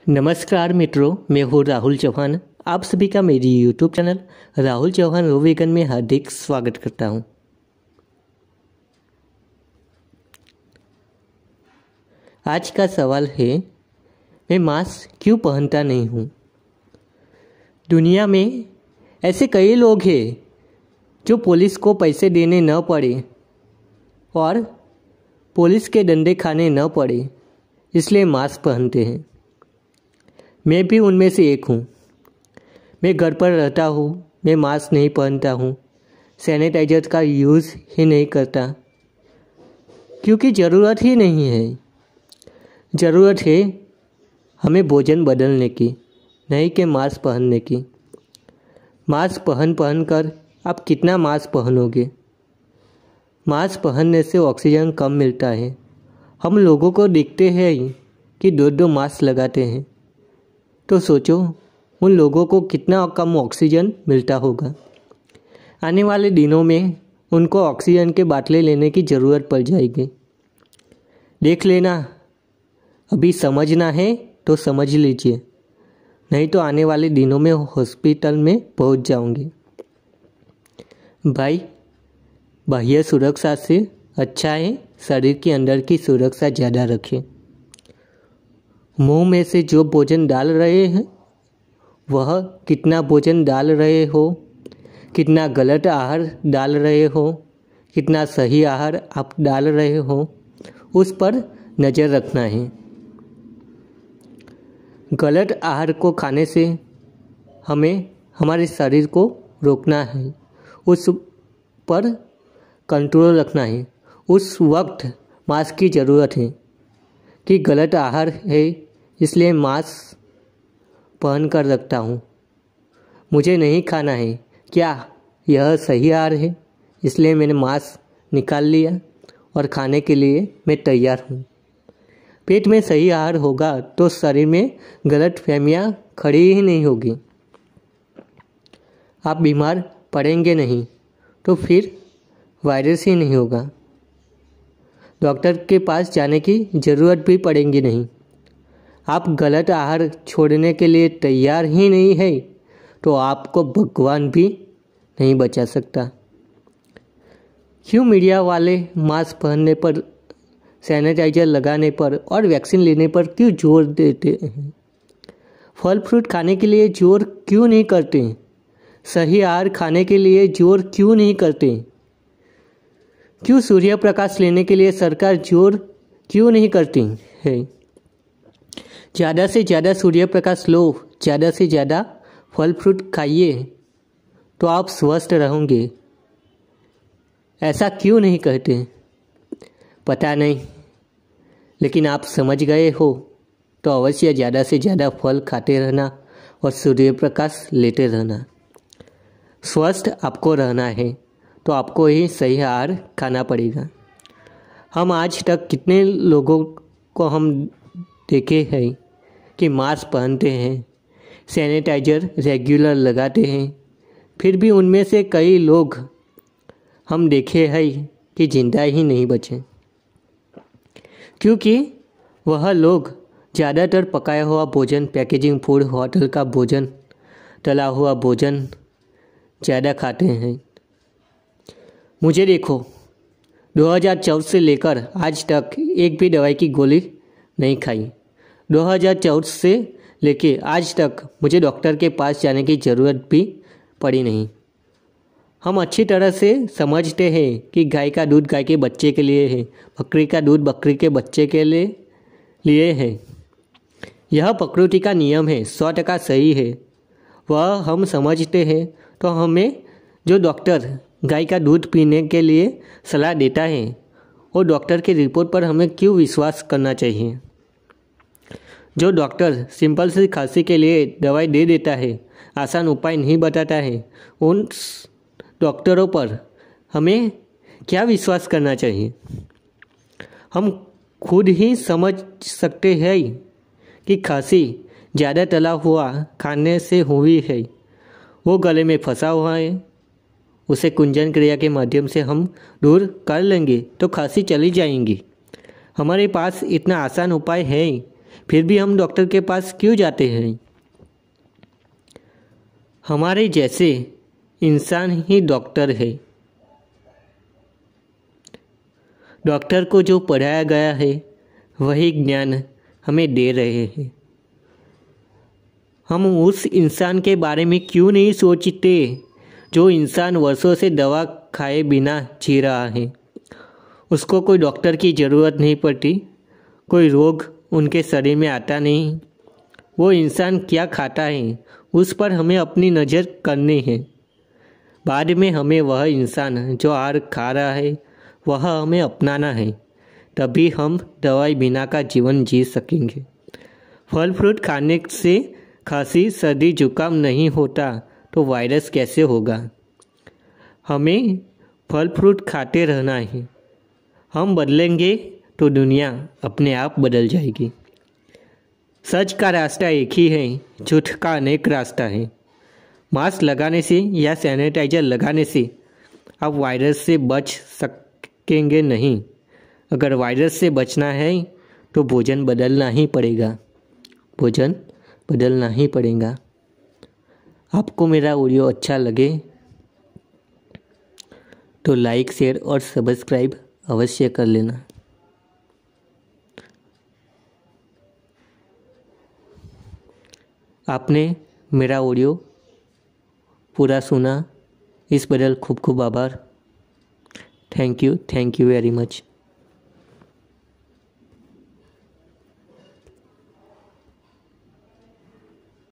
नमस्कार मित्रों, मैं हूँ राहुल चौहान। आप सभी का मेरी यूट्यूब चैनल राहुल चौहान रो वेगन में हार्दिक स्वागत करता हूँ। आज का सवाल है, मैं मास्क क्यों पहनता नहीं हूँ। दुनिया में ऐसे कई लोग हैं जो पुलिस को पैसे देने न पड़े और पुलिस के डंडे खाने न पड़े, इसलिए मास्क पहनते हैं। मैं भी उनमें से एक हूँ। मैं घर पर रहता हूँ, मैं मास्क नहीं पहनता हूँ, सैनिटाइजर का यूज़ ही नहीं करता, क्योंकि ज़रूरत ही नहीं है। ज़रूरत है हमें भोजन बदलने की, नहीं कि मास्क पहनने की। मास्क पहन कर आप कितना मास्क पहनोगे। मास्क पहनने से ऑक्सीजन कम मिलता है। हम लोगों को देखते हैं कि दो मास्क लगाते हैं, तो सोचो उन लोगों को कितना कम ऑक्सीजन मिलता होगा। आने वाले दिनों में उनको ऑक्सीजन के बाटले लेने की ज़रूरत पड़ जाएगी। देख लेना, अभी समझना है तो समझ लीजिए, नहीं तो आने वाले दिनों में हॉस्पिटल में पहुंच जाओगे। भाई, बाह्य सुरक्षा से अच्छा है शरीर के अंदर की सुरक्षा ज़्यादा रखें। मुंह में से जो भोजन डाल रहे हैं वह कितना भोजन डाल रहे हो, कितना गलत आहार डाल रहे हो, कितना सही आहार आप डाल रहे हो, उस पर नज़र रखना है। गलत आहार को खाने से हमें हमारे शरीर को रोकना है, उस पर कंट्रोल रखना है। उस वक्त मास्क की ज़रूरत है कि गलत आहार है, इसलिए मास्क पहन कर रखता हूँ। मुझे नहीं खाना है, क्या यह सही आहार है, इसलिए मैंने मास्क निकाल लिया और खाने के लिए मैं तैयार हूँ। पेट में सही आहार होगा तो शरीर में गलत फहमियाँ खड़ी ही नहीं होगी। आप बीमार पड़ेंगे नहीं तो फिर वायरस ही नहीं होगा। डॉक्टर के पास जाने की ज़रूरत भी पड़ेगी नहीं। आप गलत आहार छोड़ने के लिए तैयार ही नहीं है तो आपको भगवान भी नहीं बचा सकता। क्यों मीडिया वाले मास्क पहनने पर, सैनिटाइजर लगाने पर और वैक्सीन लेने पर क्यों जोर देते हैं? फल फ्रूट खाने के लिए जोर क्यों नहीं करते? सही आहार खाने के लिए जोर क्यों नहीं करते? क्यों सूर्य प्रकाश लेने के लिए सरकार जोर क्यों नहीं करती है? ज़्यादा से ज़्यादा सूर्य प्रकाश लो, ज़्यादा से ज़्यादा फल फ्रूट खाइए तो आप स्वस्थ रहोगे। ऐसा क्यों नहीं कहते पता नहीं, लेकिन आप समझ गए हो तो अवश्य ज़्यादा से ज़्यादा फल खाते रहना और सूर्य प्रकाश लेते रहना। स्वस्थ आपको रहना है तो आपको ही सही आहार खाना पड़ेगा। हम आज तक कितने लोगों को हम देखे हैं कि मास्क पहनते हैं, सैनिटाइजर रेगुलर लगाते हैं, फिर भी उनमें से कई लोग हम देखे हैं कि जिंदा ही नहीं बचे, क्योंकि वह लोग ज़्यादातर पकाया हुआ भोजन, पैकेजिंग फूड, होटल का भोजन, तला हुआ भोजन ज़्यादा खाते हैं। मुझे देखो, 2014 से लेकर आज तक एक भी दवाई की गोली नहीं खाई। 2014 से लेके आज तक मुझे डॉक्टर के पास जाने की ज़रूरत भी पड़ी नहीं। हम अच्छी तरह से समझते हैं कि गाय का दूध गाय के बच्चे के लिए है, बकरी का दूध बकरी के बच्चे के लिए है। यह प्रकृति का नियम है, 100% सही है। वह हम समझते हैं तो हमें जो डॉक्टर गाय का दूध पीने के लिए सलाह देता है, वो डॉक्टर की रिपोर्ट पर हमें क्यों विश्वास करना चाहिए? जो डॉक्टर सिंपल सी खांसी के लिए दवाई दे देता है, आसान उपाय नहीं बताता है, उन डॉक्टरों पर हमें क्या विश्वास करना चाहिए? हम खुद ही समझ सकते हैं कि खांसी ज़्यादा तला हुआ खाने से हुई है, वो गले में फंसा हुआ है, उसे कुंजन क्रिया के माध्यम से हम दूर कर लेंगे तो खांसी चली जाएंगी। हमारे पास इतना आसान उपाय है, फिर भी हम डॉक्टर के पास क्यों जाते हैं? हमारे जैसे इंसान ही डॉक्टर है। डॉक्टर को जो पढ़ाया गया है वही ज्ञान हमें दे रहे हैं। हम उस इंसान के बारे में क्यों नहीं सोचते जो इंसान वर्षों से दवा खाए बिना जी रहा है? उसको कोई डॉक्टर की ज़रूरत नहीं पड़ती, कोई रोग उनके शरीर में आता नहीं। वो इंसान क्या खाता है उस पर हमें अपनी नज़र करनी है। बाद में हमें वह इंसान जो आहार खा रहा है वह हमें अपनाना है, तभी हम दवाई बिना का जीवन जी सकेंगे। फल फ्रूट खाने से खांसी सर्दी जुकाम नहीं होता तो वायरस कैसे होगा? हमें फल फ्रूट खाते रहना है। हम बदलेंगे तो दुनिया अपने आप बदल जाएगी। सच का रास्ता एक ही है, झूठ का अनेक रास्ता है। मास्क लगाने से या सैनिटाइजर लगाने से आप वायरस से बच सकेंगे नहीं। अगर वायरस से बचना है तो भोजन बदलना ही पड़ेगा। भोजन बदलना ही पड़ेगा। आपको मेरा वीडियो अच्छा लगे तो लाइक शेयर और सब्सक्राइब अवश्य कर लेना। आपने मेरा ऑडियो पूरा सुना, इस बदल खूब खूब आभार। Thank you very much.